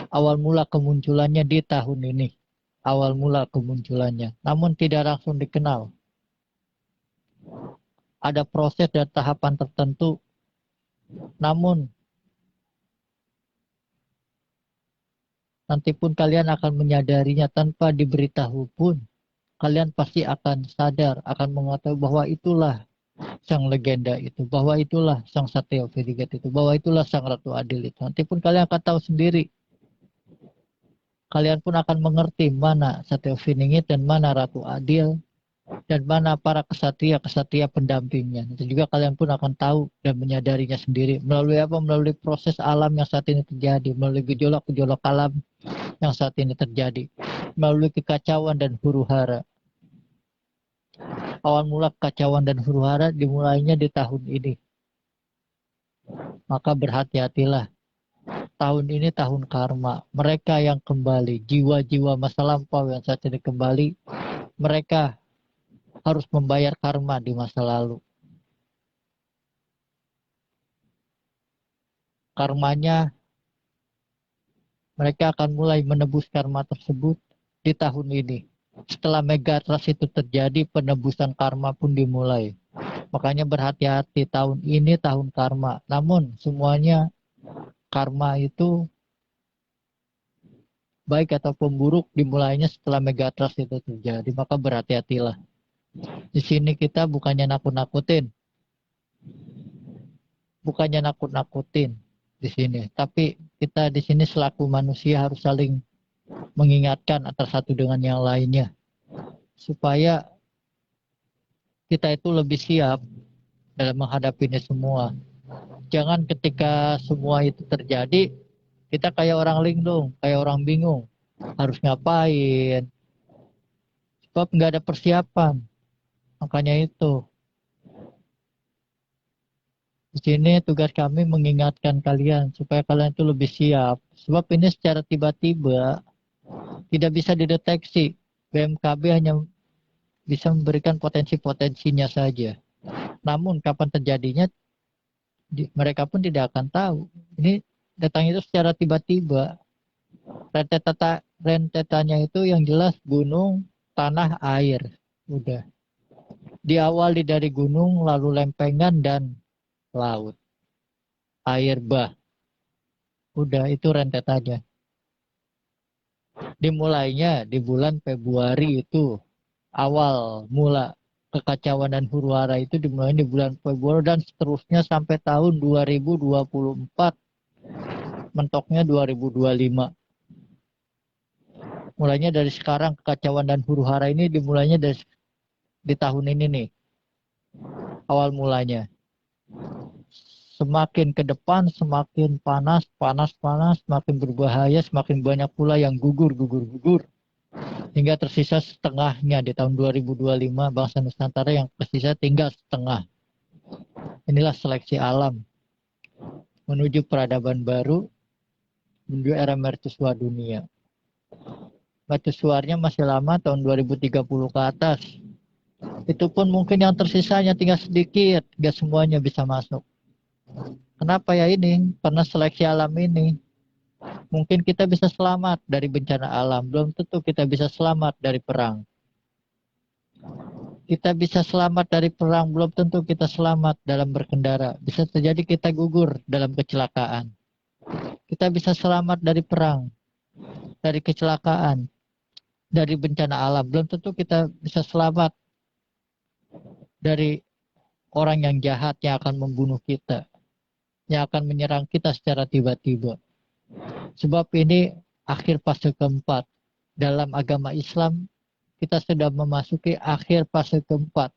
Awal mula kemunculannya di tahun ini. Awal mula kemunculannya. Namun tidak langsung dikenal. Ada proses dan tahapan tertentu. Namun nanti pun kalian akan menyadarinya tanpa diberitahu pun. Kalian pasti akan sadar, akan mengetahui bahwa itulah sang legenda itu. Bahwa itulah sang Satria Viningit itu. Bahwa itulah sang Ratu Adil itu. Nanti pun kalian akan tahu sendiri. Kalian pun akan mengerti mana Satria Viningit dan mana Ratu Adil dan mana para kesatria pendampingnya. Itu juga kalian pun akan tahu dan menyadarinya sendiri. Melalui apa? Melalui proses alam yang saat ini terjadi. Melalui gejolak-gejolak alam yang saat ini terjadi. Melalui kekacauan dan huru-hara. Awal mula kekacauan dan huru-hara dimulainya di tahun ini. Maka berhati-hatilah. Tahun ini tahun karma. Mereka yang kembali, jiwa-jiwa masa lampau yang saat ini kembali, mereka harus membayar karma di masa lalu. Karmanya, mereka akan mulai menebus karma tersebut di tahun ini. Setelah Megatras itu terjadi, penebusan karma pun dimulai. Makanya berhati-hati, tahun ini tahun karma. Namun semuanya karma itu baik ataupun buruk dimulainya setelah megatrust itu terjadi. Maka berhati-hatilah. Di sini kita bukannya nakut-nakutin di sini, tapi kita di sini selaku manusia harus saling mengingatkan antara satu dengan yang lainnya supaya kita itu lebih siap dalam menghadapi ini semua. Jangan ketika semua itu terjadi kita kayak orang linglung, kayak orang bingung harus ngapain, sebab nggak ada persiapan. Makanya itu di sini tugas kami mengingatkan kalian supaya kalian itu lebih siap. Sebab ini secara tiba-tiba tidak bisa dideteksi. BMKB hanya bisa memberikan potensi-potensinya saja. Namun kapan terjadinya mereka pun tidak akan tahu. Ini datang itu secara tiba-tiba. Rentetannya itu yang jelas gunung, tanah, air. Udah. Diawali dari gunung, lalu lempengan dan laut. Air bah. Udah itu rentetannya. Dimulainya di bulan Februari itu awal mula kekacauan dan huru hara itu dimulai di bulan Februari dan seterusnya sampai tahun 2024, mentoknya 2025. Mulainya dari sekarang kekacauan dan huru hara ini dimulainya dari di tahun ini nih, awal mulanya. Semakin ke depan semakin panas, semakin berbahaya, semakin banyak pula yang gugur. Hingga tersisa setengahnya di tahun 2025 bangsa Nusantara yang tersisa tinggal setengah. Inilah seleksi alam menuju peradaban baru, menuju era mercusuar dunia. Mercusuarnya masih lama, tahun 2030 ke atas. Itu pun mungkin yang tersisanya tinggal sedikit, gak semuanya bisa masuk. Kenapa ya ini? Karena seleksi alam ini. Mungkin kita bisa selamat dari bencana alam, belum tentu kita bisa selamat dari perang. Kita bisa selamat dari perang, belum tentu kita selamat dalam berkendara. Bisa terjadi kita gugur dalam kecelakaan. Kita bisa selamat dari perang, dari kecelakaan, dari bencana alam. Belum tentu kita bisa selamat dari orang yang jahat yang akan membunuh kita, yang akan menyerang kita secara tiba-tiba. Sebab ini akhir fase keempat. Dalam agama Islam, kita sudah memasuki akhir fase keempat.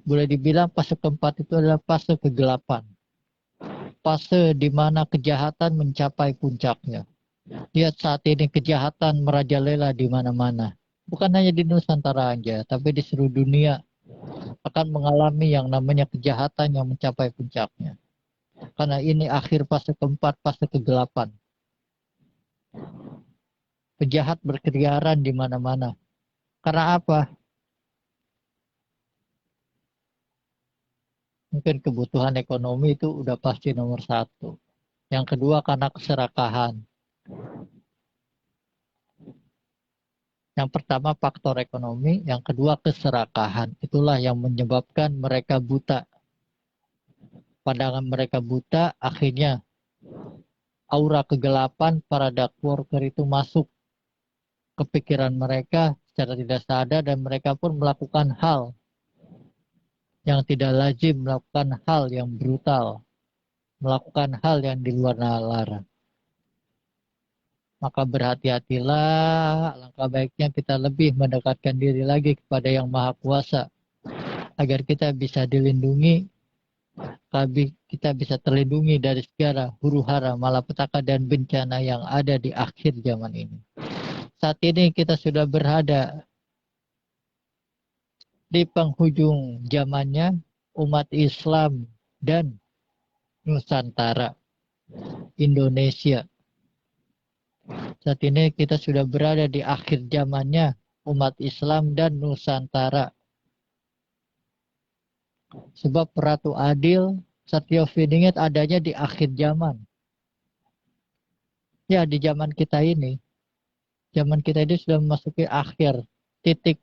Boleh dibilang fase keempat itu adalah fase kegelapan. Fase di mana kejahatan mencapai puncaknya. Lihat saat ini kejahatan merajalela di mana-mana. Bukan hanya di Nusantara aja, tapi di seluruh dunia akan mengalami yang namanya kejahatan yang mencapai puncaknya. Karena ini akhir fase keempat, fase kegelapan. Penjahat berkeliaran di mana-mana. Karena apa? Mungkin kebutuhan ekonomi itu udah pasti nomor satu. Yang kedua karena keserakahan. Yang pertama faktor ekonomi, yang kedua keserakahan. Itulah yang menyebabkan mereka buta. Pandangan mereka buta, akhirnya aura kegelapan para dark worker itu masuk ke pikiran mereka secara tidak sadar dan mereka pun melakukan hal yang tidak lazim, melakukan hal yang brutal, melakukan hal yang di luar nalar. Maka berhati-hatilah, alangkah baiknya kita lebih mendekatkan diri lagi kepada Yang Maha Kuasa agar kita bisa dilindungi, kita bisa terlindungi dari segala huru hara, malapetaka dan bencana yang ada di akhir zaman ini. Saat ini kita sudah berada di penghujung zamannya umat Islam dan Nusantara, Indonesia. Saat ini kita sudah berada di akhir zamannya umat Islam dan Nusantara. Sebab Ratu Adil, Satrio Viningit adanya di akhir zaman. Ya, di zaman kita ini. Zaman kita ini sudah memasuki akhir titik.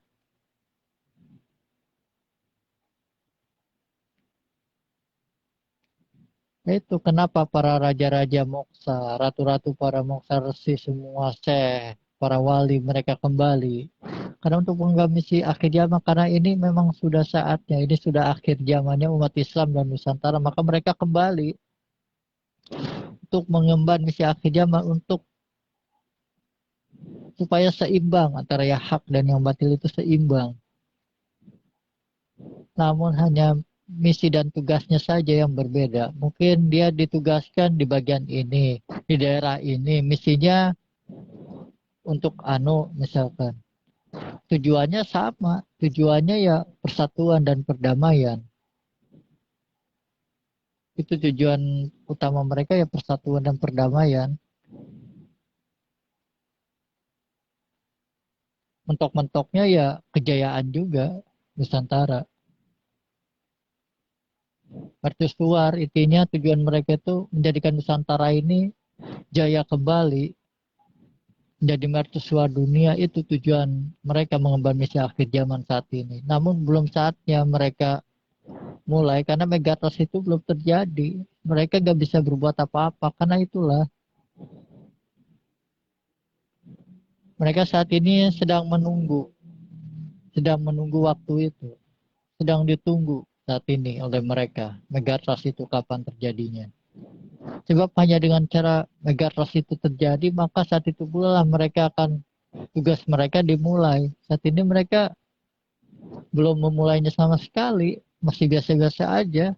Itu kenapa para raja-raja moksa, ratu-ratu para moksa resi semua syekh, para wali mereka kembali. Karena untuk menggamisi akhir zaman, karena ini memang sudah saatnya, ini sudah akhir zamannya umat Islam dan Nusantara, maka mereka kembali untuk mengemban misi akhir zaman untuk supaya seimbang antara yang hak dan yang batil itu seimbang. Namun hanya misi dan tugasnya saja yang berbeda. Mungkin dia ditugaskan di bagian ini, di daerah ini, misinya untuk misalkan. Tujuannya sama, tujuannya ya persatuan dan perdamaian. Itu tujuan utama mereka ya persatuan dan perdamaian. Mentok-mentoknya ya kejayaan juga Nusantara. Mercusuar intinya tujuan mereka itu menjadikan Nusantara ini jaya kembali menjadi mercusuar dunia, itu tujuan mereka mengemban misi akhir zaman saat ini. Namun belum saatnya mereka mulai karena megatrust itu belum terjadi. Mereka nggak bisa berbuat apa-apa karena itulah mereka saat ini sedang menunggu waktu itu, sedang ditunggu saat ini oleh mereka. Megatrust itu kapan terjadinya? Sebab hanya dengan cara megatrust itu terjadi, maka saat itu pula mereka akan tugas mereka dimulai. Saat ini mereka belum memulainya sama sekali, masih biasa-biasa aja.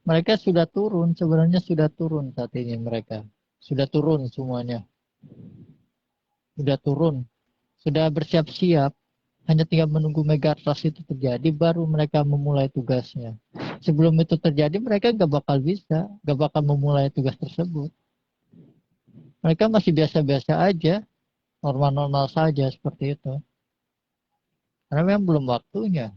Mereka sudah turun, sebenarnya sudah turun saat ini mereka. Sudah turun semuanya, sudah turun, sudah bersiap-siap. Hanya tinggal menunggu megatrust itu terjadi, baru mereka memulai tugasnya. Sebelum itu terjadi, mereka nggak bakal bisa, nggak bakal memulai tugas tersebut. Mereka masih biasa-biasa aja, normal-normal saja seperti itu. Karena memang belum waktunya.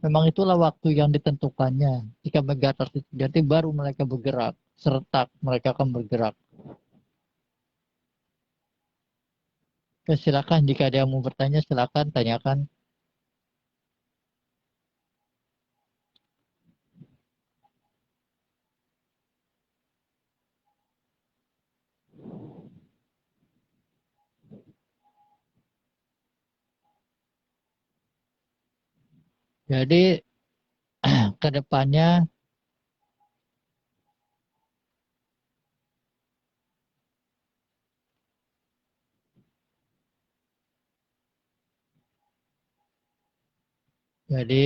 Memang itulah waktu yang ditentukannya. Jika megatrust itu terjadi, baru mereka bergerak. Serentak mereka akan bergerak. Oke, silakan jika ada yang mau bertanya, silakan tanyakan. Jadi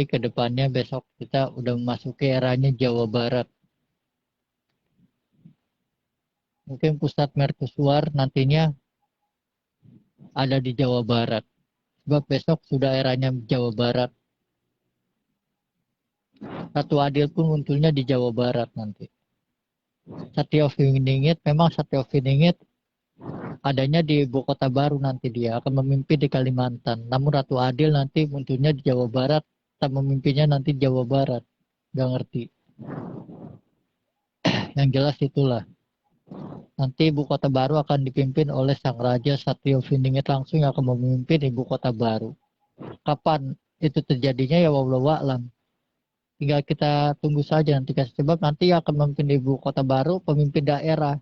ke depannya, besok kita udah memasuki eranya Jawa Barat. Mungkin pusat mercusuar nantinya ada di Jawa Barat. Sebab besok sudah eranya Jawa Barat. Ratu Adil pun munculnya di Jawa Barat nanti. Satya Viningit adanya di Ibu Kota Baru, nanti dia akan memimpin di Kalimantan. Namun Ratu Adil nanti munculnya di Jawa Barat, tak memimpinnya nanti Jawa Barat. Gak ngerti. Yang jelas itulah. Nanti Ibu Kota Baru akan dipimpin oleh Sang Raja Satya Viningit langsung yang akan memimpin Ibu Kota Baru. Kapan itu terjadinya ya wallahu a'lam. Tinggal kita tunggu saja nanti. Sebab nanti akan memimpin Ibu Kota Baru, pemimpin daerah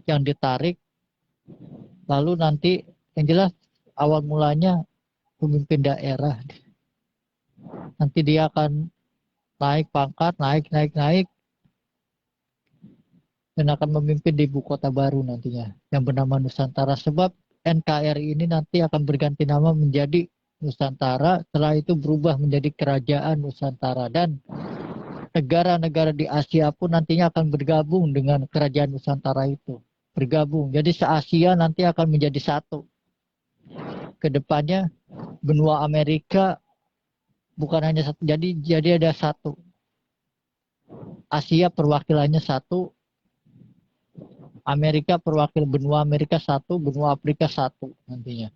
yang ditarik. Lalu nanti yang jelas awal mulanya pemimpin daerah. Nanti dia akan naik pangkat, naik dan akan memimpin di ibu kota baru nantinya yang bernama Nusantara. Sebab NKRI ini nanti akan berganti nama menjadi Nusantara, setelah itu berubah menjadi Kerajaan Nusantara, dan negara-negara di Asia pun nantinya akan bergabung dengan Kerajaan Nusantara itu. Bergabung. Jadi se-Asia nanti akan menjadi satu. Kedepannya benua Amerika bukan hanya satu, jadi ada satu. Asia perwakilannya satu, Amerika perwakil benua Amerika satu, benua Afrika satu nantinya.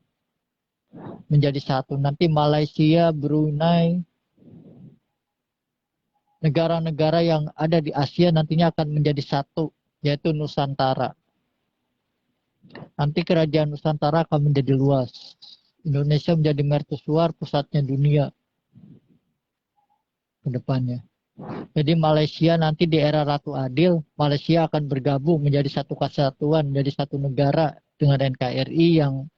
Menjadi satu. Nanti Malaysia, Brunei, negara-negara yang ada di Asia nantinya akan menjadi satu, yaitu Nusantara. Nanti kerajaan Nusantara akan menjadi luas. Indonesia menjadi mercusuar pusatnya dunia ke depannya. Jadi Malaysia nanti di era Ratu Adil, Malaysia akan bergabung menjadi satu kesatuan, menjadi satu negara dengan NKRI yang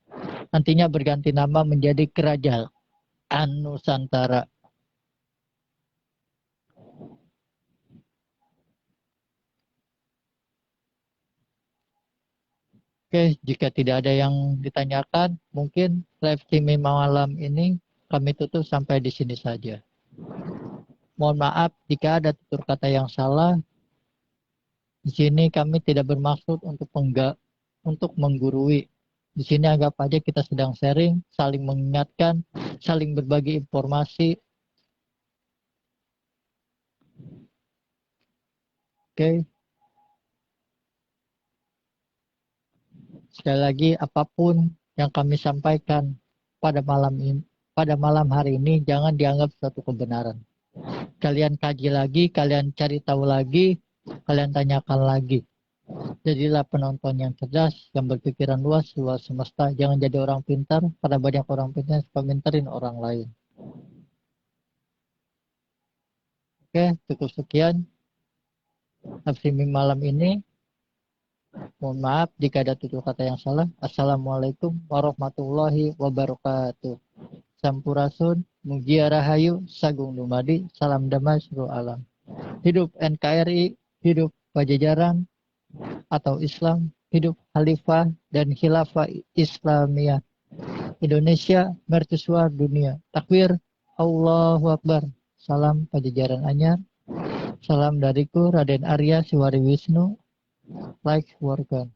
nantinya berganti nama menjadi Kerajaan Nusantara. Oke, jika tidak ada yang ditanyakan, mungkin live streaming malam ini kami tutup sampai di sini saja. Mohon maaf jika ada tutur kata yang salah. Di sini kami tidak bermaksud untuk menggurui. Di sini anggap aja kita sedang sharing, saling mengingatkan, saling berbagi informasi. Oke. Sekali lagi, apapun yang kami sampaikan pada malam hari ini jangan dianggap suatu kebenaran. Kalian kaji lagi, kalian cari tahu lagi, kalian tanyakan lagi. Jadilah penonton yang cerdas, yang berpikiran luas semesta. Jangan jadi orang pintar, karena banyak orang pintar yang suka minterin orang lain. Oke, cukup sekian streaming malam ini. Mohon maaf jika ada tutur kata yang salah. Assalamualaikum warahmatullahi wabarakatuh. Sampurasun, Mugia Rahayu, Sagung Dumadi, Salam Damai Seluruh Alam. Hidup NKRI, hidup Pajajaran atau Islam, hidup Khalifah dan Khilafah Islamiyah. Indonesia mercusuar dunia. Takbir, Allahu Akbar. Salam Pajajaran Anyar. Salam dariku Raden Arya Siwari Wisnu. Like, work on.